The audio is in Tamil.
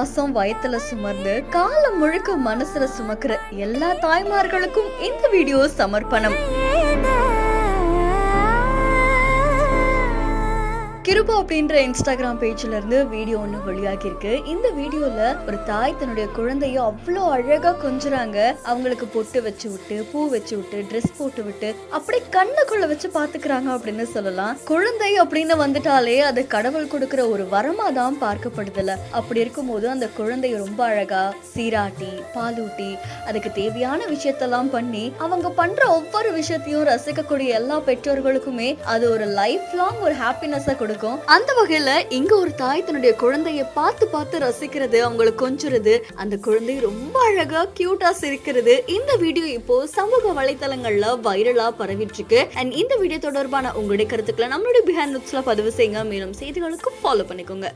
மாசம் வயத்துல சுமந்து காலம் முழுக்க மனசுல சுமக்கிற எல்லா தாய்மார்களுக்கும் இந்த வீடியோ சமர்ப்பணம். கிருபா அப்படின்ற இன்ஸ்டாகிராம் பேஜ்ல இருந்து வீடியோ ஒண்ணு வெளியாகி இருக்கு. இந்த வீடியோல ஒரு தாய் தன்னுடைய குழந்தைய அவ்வளோ அழகா கொஞ்சுறாங்க. அவங்களுக்கு பொட்டு வச்சு விட்டு, பூ வச்சு விட்டு, ட்ரெஸ் போட்டு விட்டு, அப்படி கண்ணுக்குள்ள வச்சு பாத்துக்கிறாங்க அப்படின்னு சொல்லலாம். குழந்தை அப்படின்னு வந்துட்டாலே அது கடவுள் கொடுக்கிற ஒரு வரமா தான் பார்க்கப்படுதுல. அப்படி இருக்கும்போது அந்த குழந்தைய ரொம்ப அழகா சீராட்டி, பாலூட்டி, அதுக்கு தேவையான விஷயத்தெல்லாம் பண்ணி அவங்க பண்ற ஒவ்வொரு விஷயத்தையும் ரசிக்கக்கூடிய எல்லா பெற்றோர்களுக்குமே அது ஒரு லைஃப் லாங் ஒரு ஹாப்பினஸ் கொடுக்கும். அந்த வகையில இங்க ஒரு தாய் தன்னுடைய குழந்தைய பார்த்து பார்த்து ரசிக்கிறது, அவங்களை கொஞ்சுறது, அந்த குழந்தை ரொம்ப அழகா கியூட்டா சிரிக்கிறது. இந்த வீடியோ இப்போ சமூக வலைத்தளங்கள்ல வைரலா பரவிட்டு இருக்கு. அண்ட் இந்த வீடியோ தொடர்பான உங்களுடைய கருத்துக்களை நம்மளுடைய பிஹைண்ட் நியூஸ்ல பதிவு செய்யுங்க. மேலும் செய்திகளுக்கு ஃபாலோ பண்ணிக்கோங்க.